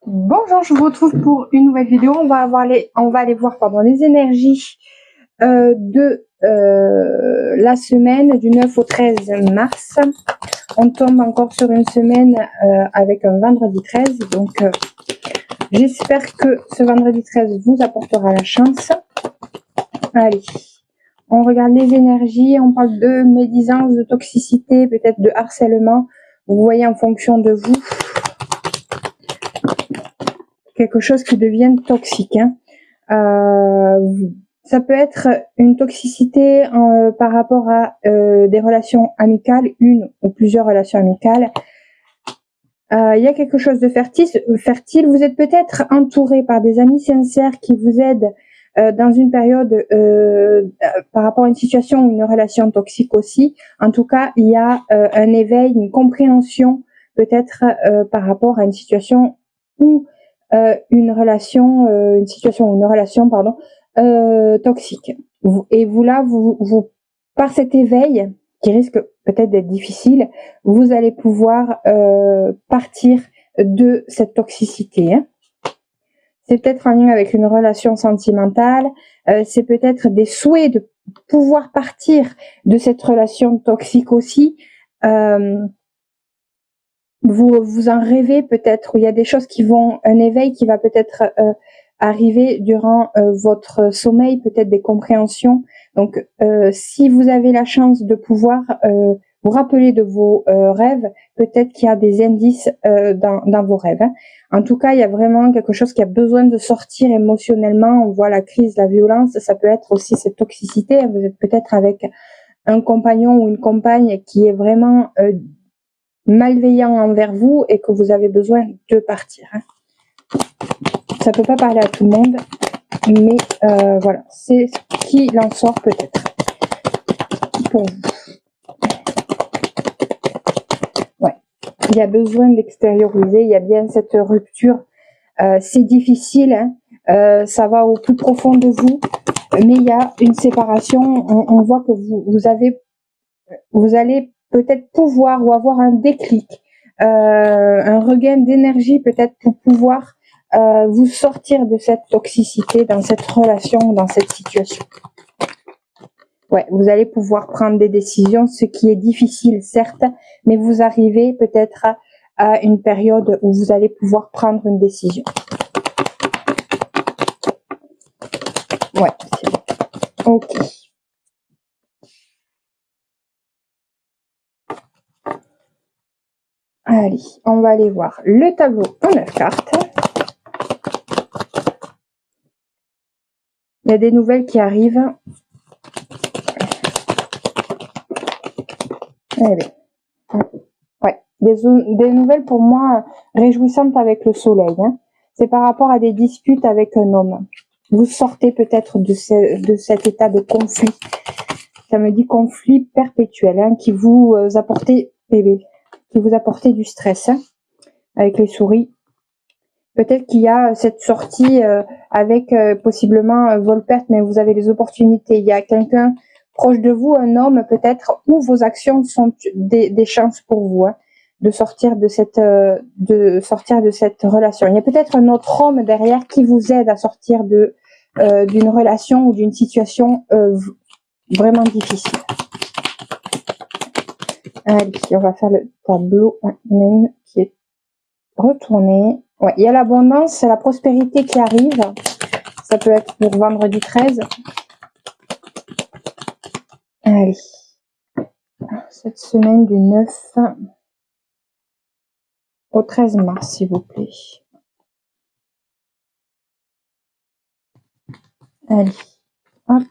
Bonjour, je vous retrouve pour une nouvelle vidéo. On va aller voir les énergies de la semaine du 9 au 13 mars. On tombe encore sur une semaine avec un vendredi 13. Donc, j'espère que ce vendredi 13 vous apportera la chance. Allez, on regarde les énergies. On parle de médisance, de toxicité, peut-être de harcèlement. Vous voyez en fonction de vous. Quelque chose qui devient toxique. Ça peut être une toxicité par rapport à des relations amicales, une ou plusieurs relations amicales. Il y a quelque chose de fertile. Vous êtes peut-être entouré par des amis sincères qui vous aident dans une période par rapport à une situation ou une relation toxique aussi. En tout cas, il y a un éveil, une compréhension peut-être par rapport à une situation ou une situation ou une relation, toxique. Et vous là, par cet éveil, qui risque peut-être d'être difficile, vous allez pouvoir partir de cette toxicité. C'est peut-être en lien avec une relation sentimentale, c'est peut-être des souhaits de pouvoir partir de cette relation toxique aussi. Vous en rêvez peut-être, ou il y a des choses un éveil qui va peut-être arriver durant votre sommeil, peut-être des compréhensions. Donc, si vous avez la chance de pouvoir vous rappeler de vos rêves, peut-être qu'il y a des indices dans vos rêves. En tout cas, il y a vraiment quelque chose qui a besoin de sortir émotionnellement. On voit la crise, la violence, ça peut être aussi cette toxicité. Vous êtes peut-être avec un compagnon ou une compagne qui est vraiment malveillant envers vous et que vous avez besoin de partir. Ça peut pas parler à tout le monde, mais voilà, c'est ce qu'il en sort peut-être pour vous. Ouais, il y a besoin d'extérioriser, il y a bien cette rupture. C'est difficile, ça va au plus profond de vous, mais il y a une séparation. On voit que vous allez peut-être pouvoir ou avoir un déclic, un regain d'énergie peut-être pour pouvoir vous sortir de cette toxicité dans cette relation, dans cette situation. Ouais, vous allez pouvoir prendre des décisions, ce qui est difficile certes, mais vous arrivez peut-être à une période où vous allez pouvoir prendre une décision. Ouais, c'est bon. Ok. Allez, on va aller voir le tableau en 9 cartes. Il y a des nouvelles qui arrivent. Allez. Ouais, des nouvelles pour moi réjouissantes avec le soleil. C'est par rapport à des disputes avec un homme. Vous sortez peut-être de cet état de conflit. Ça me dit conflit perpétuel qui vous apportait du stress avec les souris. Peut-être qu'il y a cette sortie avec possiblement vol-perte, mais vous avez les opportunités. Il y a quelqu'un proche de vous, un homme peut-être, où vos actions sont des chances pour vous de sortir de cette relation. Il y a peut-être un autre homme derrière qui vous aide à sortir d'une relation ou d'une situation vraiment difficile. Allez, on va faire le tableau qui est retourné. Ouais, il y a l'abondance, c'est la prospérité qui arrive. Ça peut être pour vendredi 13. Allez. Cette semaine du 9 au 13 mars, s'il vous plaît. Allez. Hop.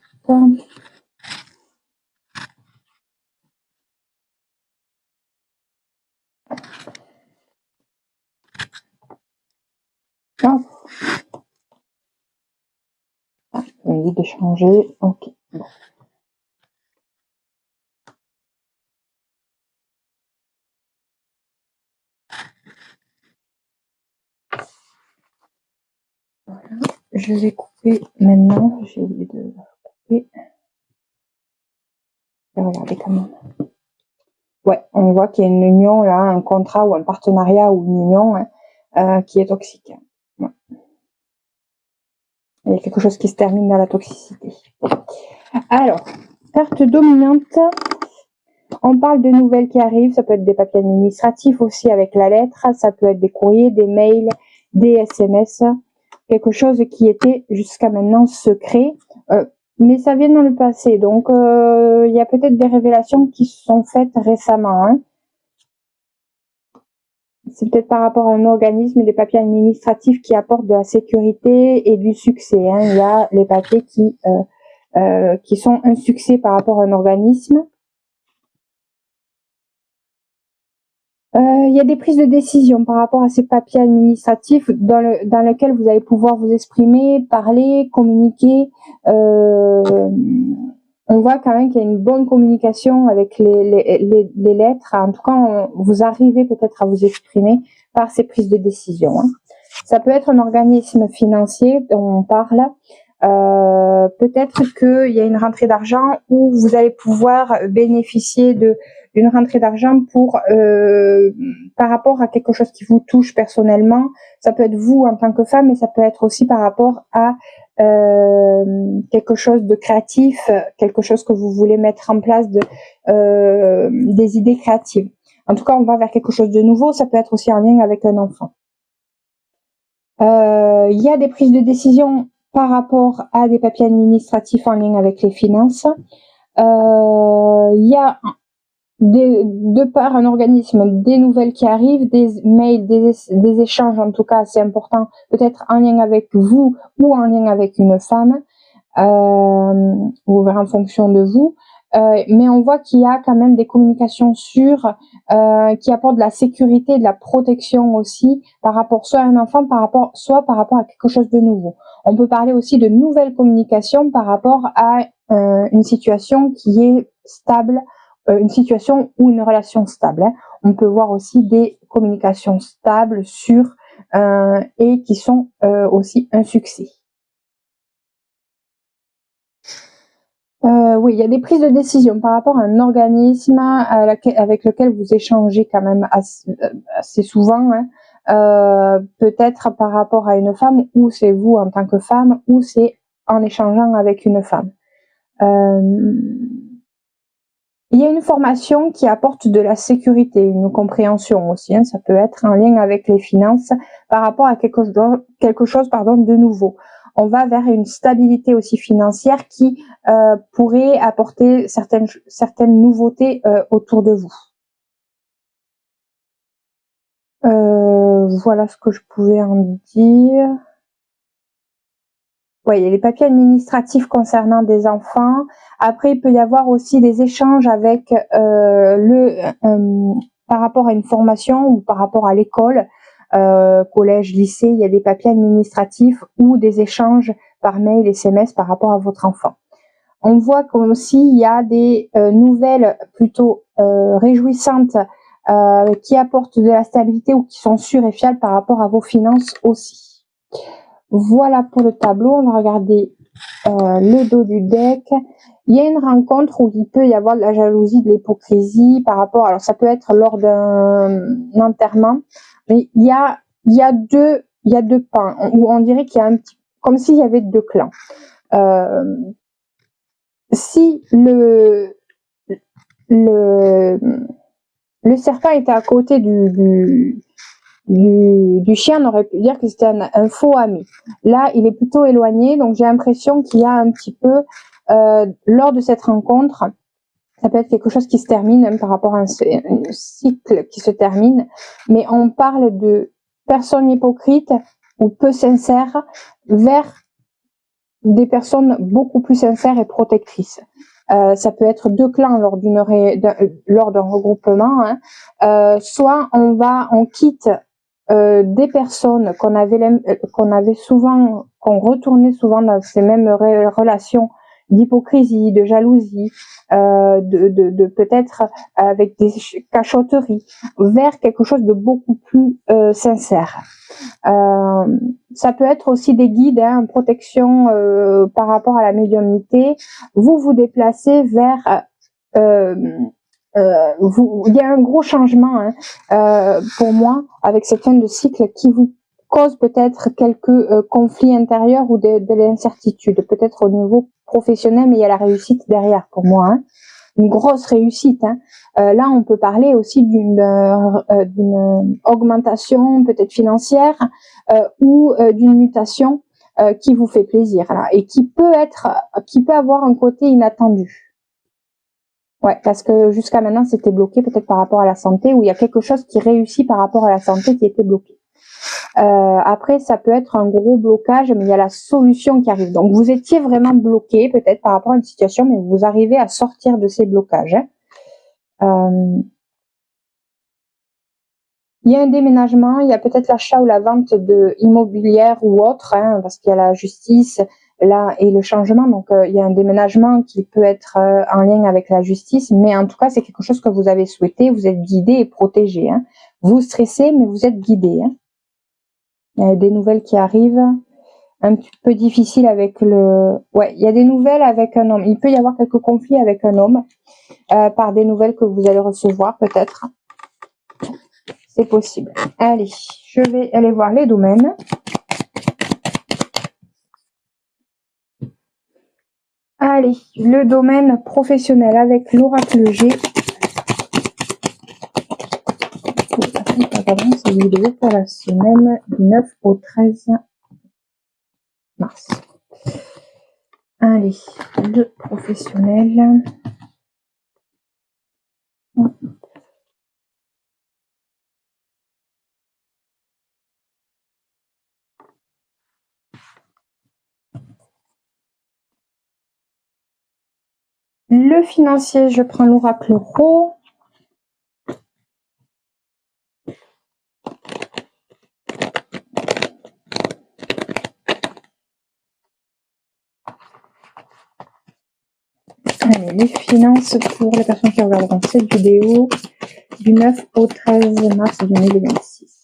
Hop. Ah, je me dis de changer. Ok. Bon. Voilà. Je vais couper maintenant. J'ai oublié de couper. Et regardez quand même. Ouais, on voit qu'il y a une union là, un contrat ou un partenariat ou une union qui est toxique. Ouais. Il y a quelque chose qui se termine dans la toxicité. Alors, carte dominante. On parle de nouvelles qui arrivent, ça peut être des papiers administratifs aussi avec la lettre, ça peut être des courriers, des mails, des SMS, quelque chose qui était jusqu'à maintenant secret, mais ça vient dans le passé, donc il y a peut-être des révélations qui se sont faites récemment. Hein. C'est peut-être par rapport à un organisme, des papiers administratifs qui apportent de la sécurité et du succès. Hein. Il y a les papiers qui sont un succès par rapport à un organisme. Il y a des prises de décision par rapport à ces papiers administratifs dans lesquels vous allez pouvoir vous exprimer, parler, communiquer. On voit quand même qu'il y a une bonne communication avec les lettres. En tout cas, vous arrivez peut-être à vous exprimer par ces prises de décision. Hein. Ça peut être un organisme financier dont on parle. Peut-être qu'il y a une rentrée d'argent où vous allez pouvoir bénéficier d'une rentrée d'argent par rapport à quelque chose qui vous touche personnellement. Ça peut être vous en tant que femme, mais ça peut être aussi par rapport à quelque chose de créatif, quelque chose que vous voulez mettre en place, des idées créatives. En tout cas, on va vers quelque chose de nouveau. Ça peut être aussi en lien avec un enfant. Il y a des prises de décision par rapport à des papiers administratifs en lien avec les finances. Il y a de par un organisme des nouvelles qui arrivent, des mails, des échanges en tout cas assez importants, peut-être en lien avec vous ou en lien avec une femme, ou en fonction de vous. Mais on voit qu'il y a quand même des communications sûres qui apportent de la sécurité et de la protection aussi par rapport soit à un enfant, soit par rapport à quelque chose de nouveau. On peut parler aussi de nouvelles communications par rapport à une situation qui est stable, une situation ou une relation stable. Hein. On peut voir aussi des communications stables, sûres et qui sont aussi un succès. Oui, il y a des prises de décision par rapport à un organisme avec lequel vous échangez quand même assez souvent. Hein. Peut-être par rapport à une femme, ou c'est vous en tant que femme, ou c'est en échangeant avec une femme. Il y a une formation qui apporte de la sécurité, une compréhension aussi. Hein. Ça peut être en lien avec les finances par rapport à quelque chose de nouveau. On va vers une stabilité aussi financière qui pourrait apporter certaines nouveautés autour de vous. Voilà ce que je pouvais en dire. Oui, il y a les papiers administratifs concernant des enfants. Après, il peut y avoir aussi des échanges avec par rapport à une formation ou par rapport à l'école, collège, lycée. Il y a des papiers administratifs ou des échanges par mail, SMS par rapport à votre enfant. On voit qu'aussi il y a des nouvelles plutôt réjouissantes qui apportent de la stabilité ou qui sont sûres et fiables par rapport à vos finances aussi. Voilà pour le tableau. On va regarder le dos du deck. Il y a une rencontre où il peut y avoir de la jalousie, de l'hypocrisie par rapport. Alors ça peut être lors d'un enterrement, mais il y a deux pans où on dirait qu'il y a comme s'il y avait deux clans. Si le serpent était à côté du chien, on aurait pu dire que c'était un faux ami. Là, il est plutôt éloigné, donc j'ai l'impression qu'il y a un petit peu, lors de cette rencontre, ça peut être quelque chose qui se termine, même par rapport à un cycle qui se termine, mais on parle de personnes hypocrites ou peu sincères vers des personnes beaucoup plus sincères et protectrices. Ça peut être deux clans lors d'un regroupement. Hein. Soit on quitte des personnes qu'on retournait souvent dans ces mêmes relations d'hypocrisie, de jalousie, de peut-être avec des cachotteries, vers quelque chose de beaucoup plus sincère. Ça peut être aussi des guides, hein, protection par rapport à la médiumnité. Vous vous déplacez vers il y a un gros changement pour moi avec cette fin de cycle qui vous cause peut-être quelques conflits intérieurs ou de l'incertitude, peut-être au niveau professionnel, mais il y a la réussite derrière pour moi. Une grosse réussite. Là, on peut parler aussi d'une augmentation peut-être financière ou d'une mutation qui vous fait plaisir là, et qui peut avoir un côté inattendu. Ouais, parce que jusqu'à maintenant, c'était bloqué peut-être par rapport à la santé, ou il y a quelque chose qui réussit par rapport à la santé qui était bloqué. Après, ça peut être un gros blocage, mais il y a la solution qui arrive. Donc, vous étiez vraiment bloqué peut-être par rapport à une situation, mais vous arrivez à sortir de ces blocages. Il y a un déménagement, il y a peut-être l'achat ou la vente de immobilière ou autre, parce qu'il y a la justice là et le changement. Donc, il y a un déménagement qui peut être en lien avec la justice, mais en tout cas, c'est quelque chose que vous avez souhaité. Vous êtes guidé et protégé. Vous stressez, mais vous êtes guidé. Il y a des nouvelles qui arrivent. Un petit peu difficile avec ouais, il y a des nouvelles avec un homme. Il peut y avoir quelques conflits avec un homme par des nouvelles que vous allez recevoir peut-être. C'est possible. Allez, je vais aller voir les domaines. Allez, le domaine professionnel avec l'oracle G. C'est vidéo pour la semaine du 9 au 13 mars. Allez, le professionnel. Le financier, je prends l'oracle Rho. Allez, les finances pour les personnes qui regarderont cette vidéo du 9 au 13 mars 2026.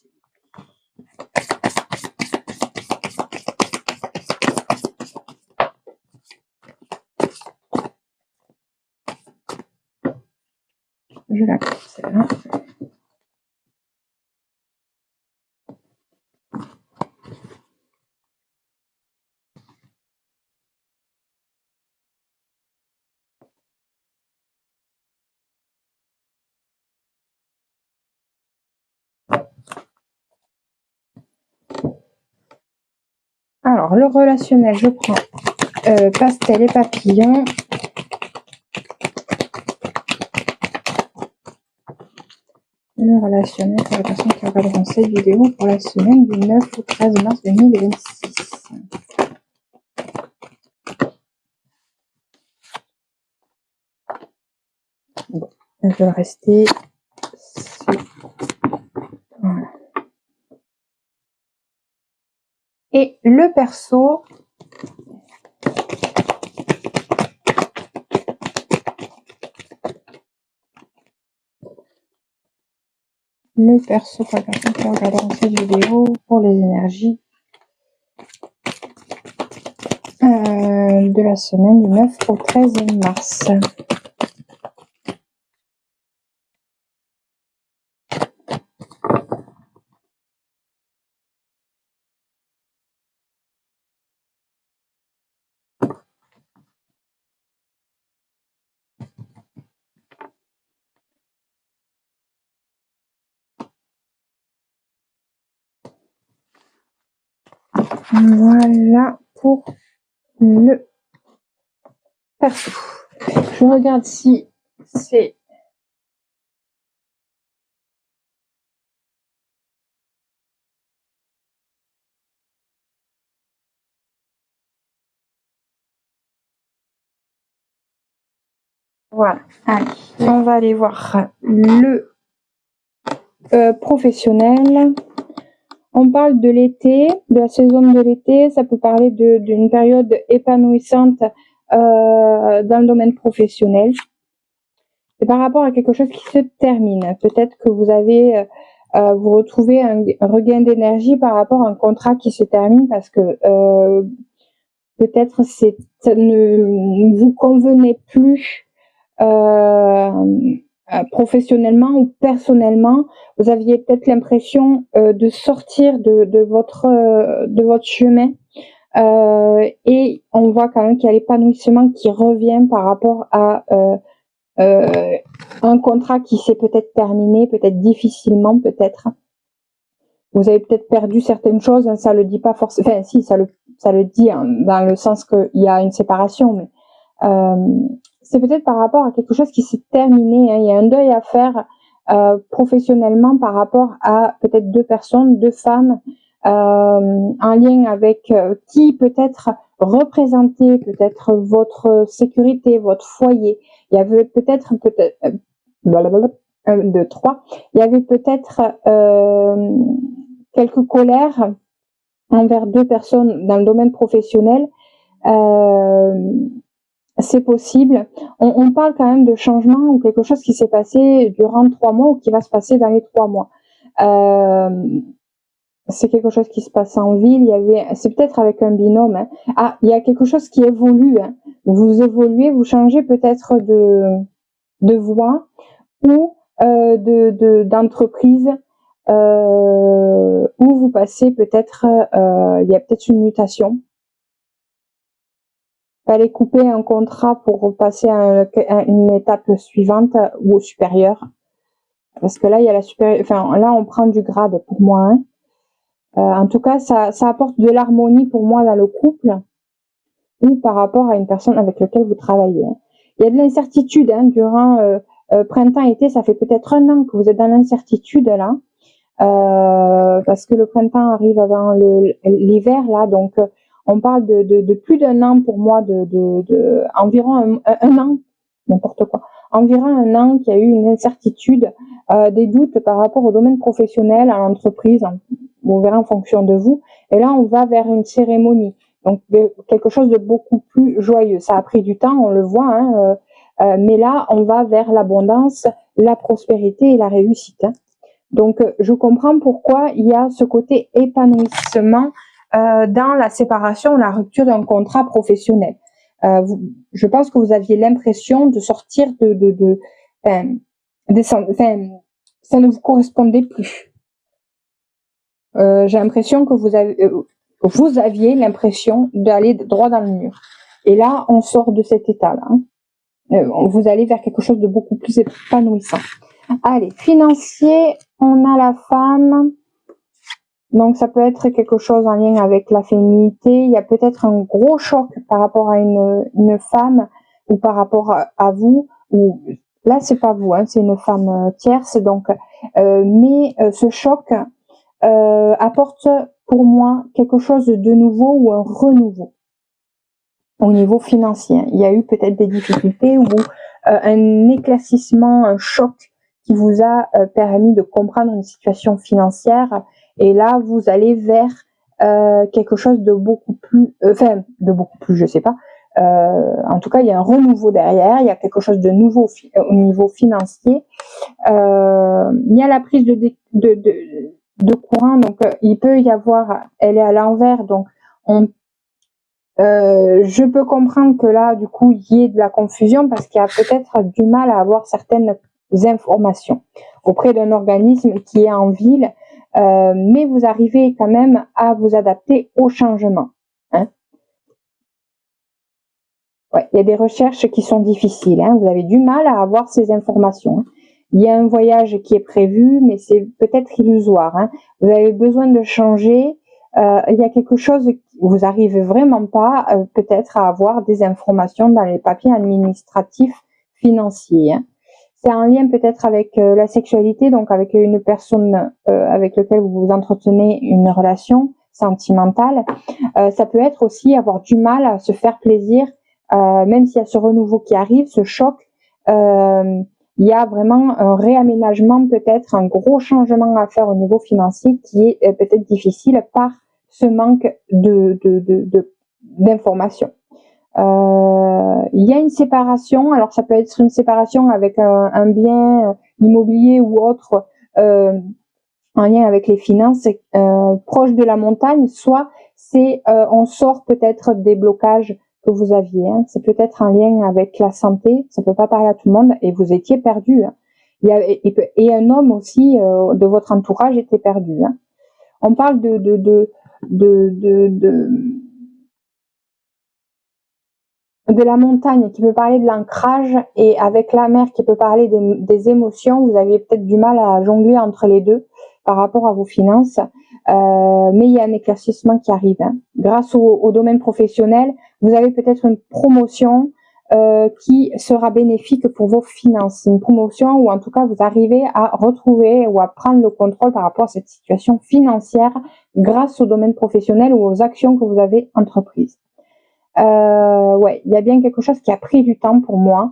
Je la coupe celle-là. Alors, le relationnel, je prends pastel et papillon. Le relationnel pour les personnes qui regarderont cette vidéo pour la semaine du 9 au 13 mars 2026. Bon, je vais le rester. Voilà. Et le perso. Le perso pour les personnes qui regarderont cette vidéo pour les énergies de la semaine du 9 au 13 mars. Voilà pour le perso. Je regarde si c'est... Voilà. Allez, on va aller voir le professionnel. On parle de l'été, de la saison de l'été. Ça peut parler d'une période épanouissante dans le domaine professionnel. C'est par rapport à quelque chose qui se termine. Peut-être que vous avez, vous retrouvez un regain d'énergie par rapport à un contrat qui se termine parce que peut-être ça ne vous convenait plus professionnellement ou personnellement, vous aviez peut-être l'impression de sortir de votre chemin. Et on voit quand même qu'il y a l'épanouissement qui revient par rapport à un contrat qui s'est peut-être terminé, peut-être difficilement, peut-être. Vous avez peut-être perdu certaines choses, hein, ça le dit pas forcément. Enfin, si, ça le dit, hein, dans le sens qu'il y a une séparation, mais c'est peut-être par rapport à quelque chose qui s'est terminé. Hein. Il y a un deuil à faire professionnellement par rapport à peut-être deux personnes, deux femmes, en lien avec qui peut-être représentait peut-être votre sécurité, votre foyer. Il y avait peut-être blablabla, 1, 2, 3. Il y avait peut-être quelques colères envers deux personnes dans le domaine professionnel. C'est possible. On parle quand même de changement ou quelque chose qui s'est passé durant 3 mois ou qui va se passer dans les 3 mois. C'est quelque chose qui se passe en ville. C'est peut-être avec un binôme. Hein. Ah, il y a quelque chose qui évolue. Hein. Vous évoluez, vous changez peut-être de voie ou d'entreprise où vous passez peut-être. Il y a peut-être une mutation. Fallait couper un contrat pour passer à une étape suivante ou supérieure. Parce que là, il y a là, on prend du grade pour moi. Hein. En tout cas, ça apporte de l'harmonie pour moi dans le couple ou par rapport à une personne avec laquelle vous travaillez. Hein. Il y a de l'incertitude hein, durant printemps-été. Ça fait peut-être 1 an que vous êtes dans l'incertitude là. Parce que le printemps arrive avant l'hiver là, donc on parle de plus d'1 an pour moi, environ un an, n'importe quoi, environ 1 an qu'il y a eu une incertitude, des doutes par rapport au domaine professionnel, à l'entreprise, on verra en fonction de vous, et là on va vers une cérémonie, donc quelque chose de beaucoup plus joyeux. Ça a pris du temps, on le voit, hein, mais là on va vers l'abondance, la prospérité et la réussite. Hein. Donc, je comprends pourquoi il y a ce côté épanouissement dans la séparation, la rupture d'un contrat professionnel. Je pense que vous aviez l'impression de sortir ça ne vous correspondait plus. J'ai l'impression que vous aviez l'impression d'aller droit dans le mur. Et là, on sort de cet état-là. Hein. Vous allez vers quelque chose de beaucoup plus épanouissant. Allez, financier, on a la femme. Donc, ça peut être quelque chose en lien avec la féminité. Il y a peut-être un gros choc par rapport à une femme ou par rapport à vous. Ou là, c'est pas vous, hein, c'est une femme tierce. Donc, mais ce choc apporte pour moi quelque chose de nouveau ou un renouveau au niveau financier. Il y a eu peut-être des difficultés ou un éclaircissement, un choc qui vous a permis de comprendre une situation financière, et là vous allez vers quelque chose de beaucoup plus, je sais pas. En tout cas, il y a un renouveau derrière, il y a quelque chose de nouveau au niveau financier. Il y a la prise de courant, donc il peut y avoir, elle est à l'envers, donc je peux comprendre que là, du coup, il y ait de la confusion parce qu'il y a peut-être du mal à avoir certaines informations auprès d'un organisme qui est en ville, mais vous arrivez quand même à vous adapter au changement. Hein. Ouais, il y a des recherches qui sont difficiles. Hein. Vous avez du mal à avoir ces informations. Hein. Il y a un voyage qui est prévu, mais c'est peut-être illusoire. Hein. Vous avez besoin de changer. Il y a quelque chose, vous arrivez vraiment pas peut-être à avoir des informations dans les papiers administratifs financiers. Hein. C'est en lien peut-être avec la sexualité, donc avec une personne avec laquelle vous entretenez une relation sentimentale. Ça peut être aussi avoir du mal à se faire plaisir, même s'il y a ce renouveau qui arrive, ce choc. Il y a vraiment un réaménagement, peut-être un gros changement à faire au niveau financier qui est peut-être difficile par ce manque d'informations. Il y a une séparation, alors ça peut être une séparation avec un bien immobilier ou autre en lien avec les finances proche de la montagne, soit c'est on sort peut-être des blocages que vous aviez, hein. C'est peut-être en lien avec la santé, ça peut pas parler à tout le monde, et vous étiez perdu, hein. et un homme aussi de votre entourage était perdu. Hein. On parle de la montagne qui peut parler de l'ancrage et avec la mer qui peut parler des émotions. Vous avez peut-être du mal à jongler entre les deux par rapport à vos finances, mais il y a un éclaircissement qui arrive. Hein. Grâce au domaine professionnel, vous avez peut-être une promotion qui sera bénéfique pour vos finances. Une promotion où en tout cas vous arrivez à retrouver ou à prendre le contrôle par rapport à cette situation financière grâce au domaine professionnel ou aux actions que vous avez entreprises. Ouais, il y a bien quelque chose qui a pris du temps pour moi,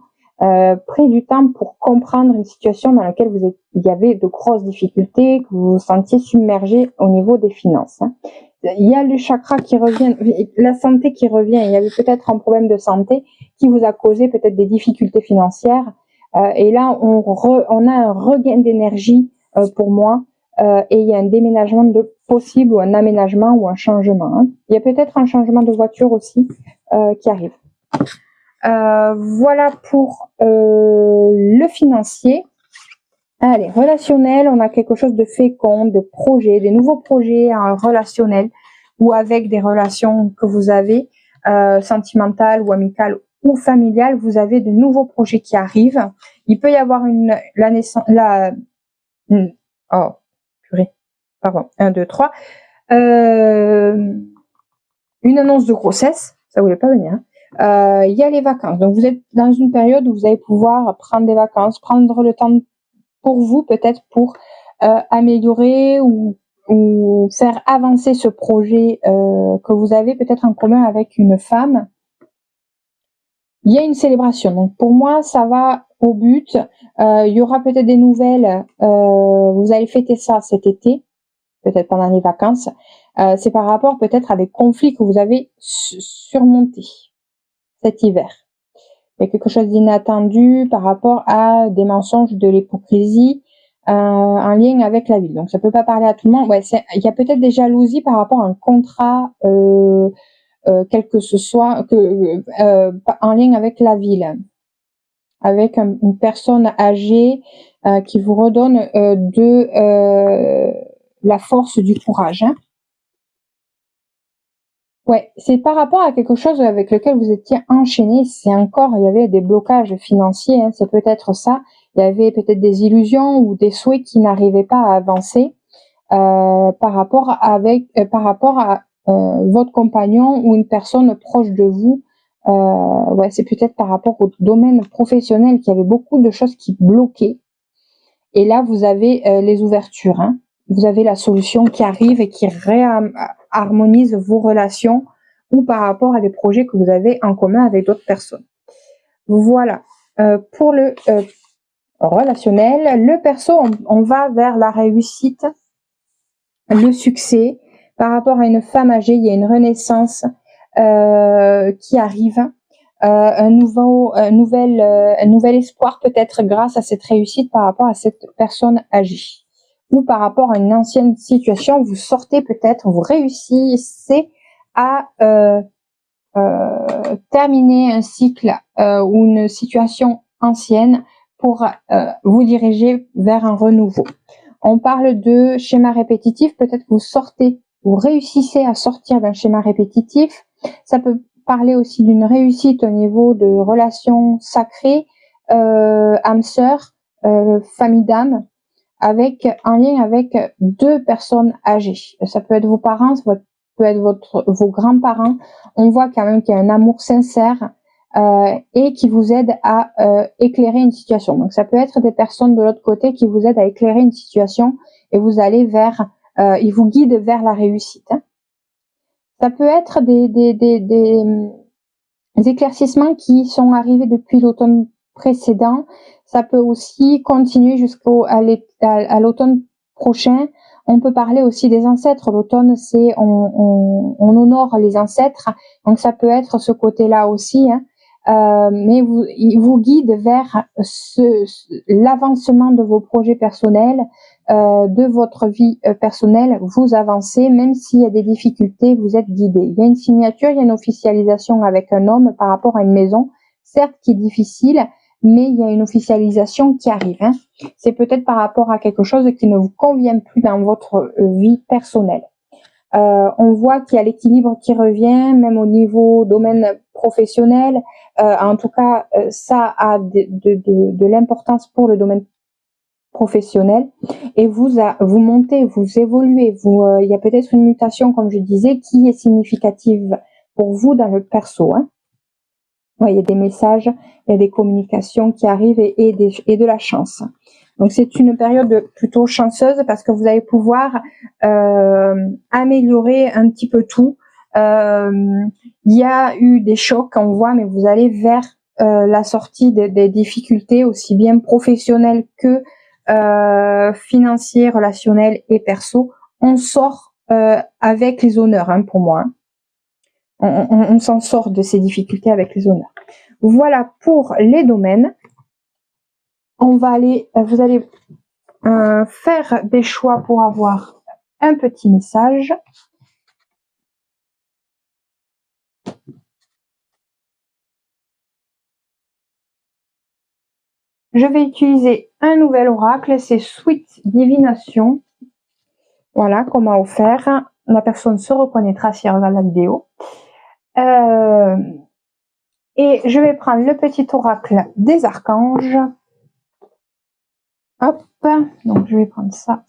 pris du temps pour comprendre une situation dans laquelle il y avait de grosses difficultés, que vous vous sentiez submergé au niveau des finances. Hein. Il y a le chakra qui revient, la santé qui revient. Il y avait peut-être un problème de santé qui vous a causé peut-être des difficultés financières. Et là, on a un regain d'énergie pour moi. Et il y a un déménagement de possible ou un aménagement ou un changement. Hein. Il y a peut-être un changement de voiture aussi qui arrive. Voilà pour le financier. Allez, relationnel, on a quelque chose de fécond, de projets, des nouveaux projets relationnels ou avec des relations que vous avez, sentimentales ou amicales ou familiales, vous avez de nouveaux projets qui arrivent. Il peut y avoir pardon, 1, 2, 3. Une annonce de grossesse, ça voulait pas venir. Il y a les vacances. Donc, vous êtes dans une période où vous allez pouvoir prendre des vacances, prendre le temps pour vous, peut-être pour améliorer ou faire avancer ce projet que vous avez peut-être en commun avec une femme. Il y a une célébration. Donc, pour moi, ça va au but. Il y aura peut-être des nouvelles. Vous allez fêter ça cet été, peut-être pendant les vacances. C'est par rapport peut-être à des conflits que vous avez surmontés cet hiver. Il y a quelque chose d'inattendu par rapport à des mensonges, de l'hypocrisie en lien avec la ville. Donc ça peut pas parler à tout le monde. Ouais, il y a peut-être des jalousies par rapport à un contrat, quel que ce soit, en lien avec la ville, avec une personne âgée qui vous redonne la force du courage. Hein. Ouais, c'est par rapport à quelque chose avec lequel vous étiez enchaîné. C'est encore, il y avait des blocages financiers. Hein, c'est peut-être ça. Il y avait peut-être des illusions ou des souhaits qui n'arrivaient pas à avancer par rapport à votre compagnon ou une personne proche de vous. Ouais, c'est peut-être par rapport au domaine professionnel qu'il y avait beaucoup de choses qui bloquaient. Et là, vous avez les ouvertures. Hein. Vous avez la solution qui arrive et qui harmonise vos relations ou par rapport à des projets que vous avez en commun avec d'autres personnes. Voilà. Pour le relationnel, le perso, on va vers la réussite, le succès. Par rapport à une femme âgée, il y a une renaissance qui arrive. Un nouvel espoir peut-être grâce à cette réussite par rapport à cette personne âgée. Ou par rapport à une ancienne situation, vous sortez peut-être, vous réussissez à terminer un cycle ou une situation ancienne pour vous diriger vers un renouveau. On parle de schéma répétitif, peut-être que vous réussissez à sortir d'un schéma répétitif. Ça peut parler aussi d'une réussite au niveau de relations sacrées, âme sœur, famille d'âme, en lien avec deux personnes âgées. Ça peut être vos parents, ça peut être vos grands-parents. On voit quand même qu'il y a un amour sincère et qui vous aide à éclairer une situation. Donc ça peut être des personnes de l'autre côté qui vous aident à éclairer une situation et vous allez ils vous guident vers la réussite. Hein. Ça peut être des éclaircissements qui sont arrivés depuis l'automne précédent. Ça peut aussi continuer à l'automne prochain. On peut parler aussi des ancêtres. L'automne, c'est on honore les ancêtres. Donc ça peut être ce côté-là aussi. Hein. Mais il vous guide vers l'avancement de vos projets personnels, de votre vie personnelle. Vous avancez, même s'il y a des difficultés, vous êtes guidé. Il y a une signature, il y a une officialisation avec un homme par rapport à une maison, certes qui est difficile, mais il y a une officialisation qui arrive. Hein. C'est peut-être par rapport à quelque chose qui ne vous convient plus dans votre vie personnelle. On voit qu'il y a l'équilibre qui revient, même au niveau domaine professionnel. En tout cas, ça a de l'importance pour le domaine professionnel. Et vous montez, vous évoluez. Il y a peut-être une mutation, comme je disais, qui est significative pour vous dans le perso. Hein. Ouais, il y a des messages, il y a des communications qui arrivent et de la chance. Donc c'est une période plutôt chanceuse parce que vous allez pouvoir améliorer un petit peu tout. Il y a eu des chocs, on voit, mais vous allez vers la sortie des difficultés aussi bien professionnelles que financières, relationnelles et perso. On sort avec les honneurs, hein, pour moi. Hein. On s'en sort de ces difficultés avec les honneurs. Voilà pour les domaines. Vous allez faire des choix pour avoir un petit message. Je vais utiliser un nouvel oracle, c'est Sweet Divination. Voilà, qu'on m'a offert. La personne se reconnaîtra si elle regarde la vidéo. Et je vais prendre le petit oracle des archanges. Hop, donc je vais prendre ça.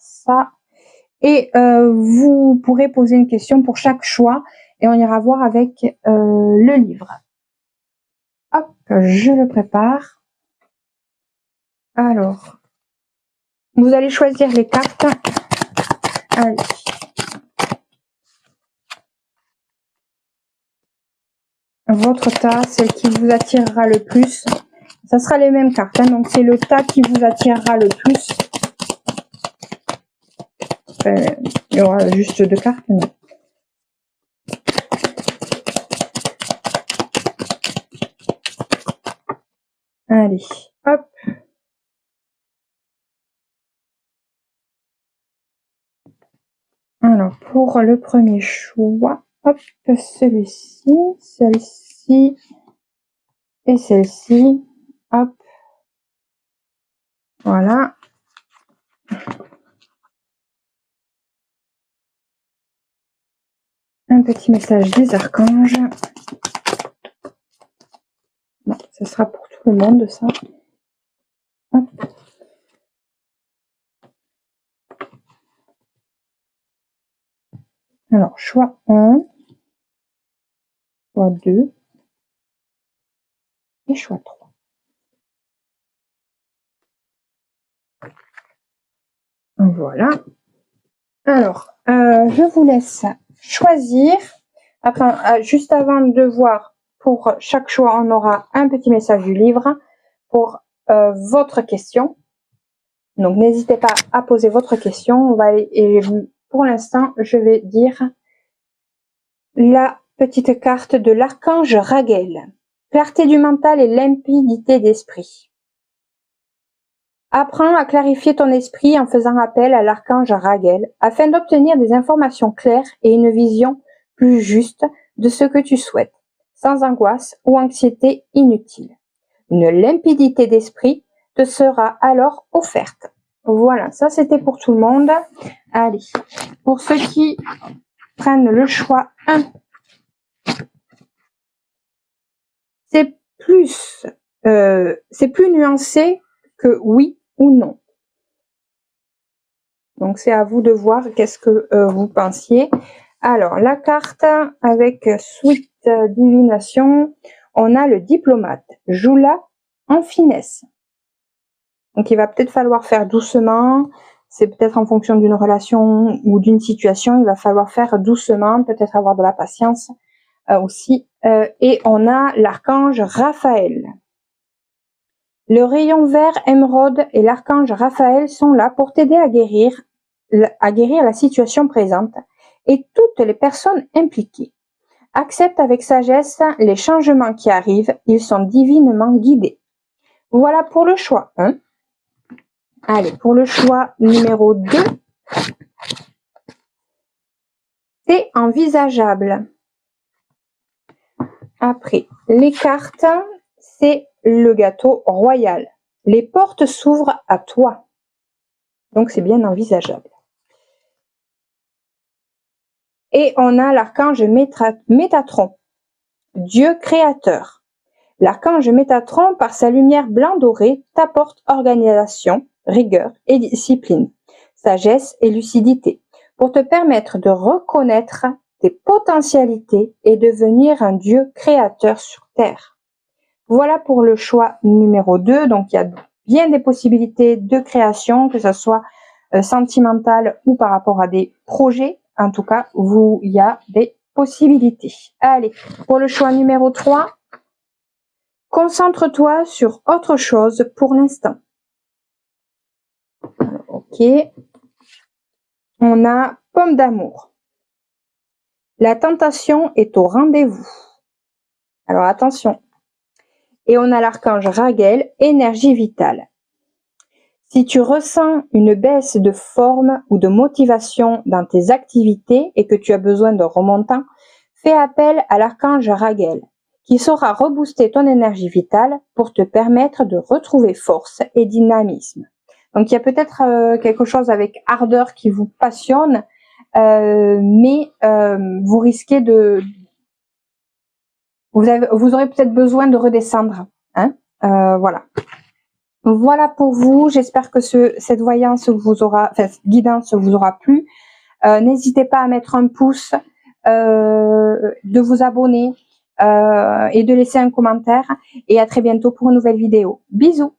Et vous pourrez poser une question pour chaque choix et on ira voir avec le livre. Hop, je le prépare. Alors, vous allez choisir les cartes. Allez. Votre tas, celle qui vous attirera le plus. Ça sera les mêmes cartes, hein, donc c'est le tas qui vous attirera le plus. Il y aura juste 2 cartes. Mais... Allez, hop. Alors, pour le premier choix, hop, celui-ci, celle-ci et celle-ci. Hop. Voilà. Un petit message des archanges. Bon, ça sera pour tout le monde, ça. Hop. Alors, choix 1, choix 2 et choix 3. Voilà. Alors, je vous laisse choisir. Après, juste avant de voir, pour chaque choix, on aura un petit message du livre pour votre question. Donc, n'hésitez pas à poser votre question. On va aller, et pour l'instant, je vais dire la petite carte de l'archange Raguel. Clarté du mental et limpidité d'esprit. Apprends à clarifier ton esprit en faisant appel à l'archange Raguel afin d'obtenir des informations claires et une vision plus juste de ce que tu souhaites, sans angoisse ou anxiété inutile. Une limpidité d'esprit te sera alors offerte. Voilà, ça c'était pour tout le monde. Allez, pour ceux qui prennent le choix 1, c'est plus nuancé que oui ou non. Donc c'est à vous de voir qu'est-ce que vous pensiez. Alors la carte avec Sweet Divination, on a le diplomate. Joue-la en finesse. Donc il va peut-être falloir faire doucement. C'est peut-être en fonction d'une relation ou d'une situation. Il va falloir faire doucement, peut-être avoir de la patience aussi. Et on a l'archange Raphaël. Le rayon vert émeraude et l'archange Raphaël sont là pour t'aider à guérir la situation présente et toutes les personnes impliquées. Accepte avec sagesse les changements qui arrivent, ils sont divinement guidés. Voilà pour le choix 1. Allez, pour le choix numéro 2, c'est envisageable. Après, les cartes, c'est le gâteau royal. Les portes s'ouvrent à toi. Donc, c'est bien envisageable. Et on a l'archange Métatron, Dieu créateur. L'archange Métatron, par sa lumière blanc-doré, t'apporte organisation, rigueur et discipline, sagesse et lucidité, pour te permettre de reconnaître tes potentialités et devenir un Dieu créateur sur Terre. Voilà pour le choix numéro 2. Donc, il y a bien des possibilités de création, que ce soit sentimentale ou par rapport à des projets. En tout cas, il y a des possibilités. Allez, pour le choix numéro 3, concentre-toi sur autre chose pour l'instant. Ok. On a pomme d'amour. La tentation est au rendez-vous. Alors attention. Et on a l'archange Raguel, énergie vitale. Si tu ressens une baisse de forme ou de motivation dans tes activités et que tu as besoin de remontant, fais appel à l'archange Raguel, qui saura rebooster ton énergie vitale pour te permettre de retrouver force et dynamisme. Donc il y a peut-être quelque chose avec ardeur qui vous passionne, mais vous risquez de... Vous aurez peut-être besoin de redescendre. Hein, voilà. Voilà pour vous. J'espère que cette voyance guidance vous aura plu. N'hésitez pas à mettre un pouce, de vous abonner et de laisser un commentaire. Et à très bientôt pour une nouvelle vidéo. Bisous.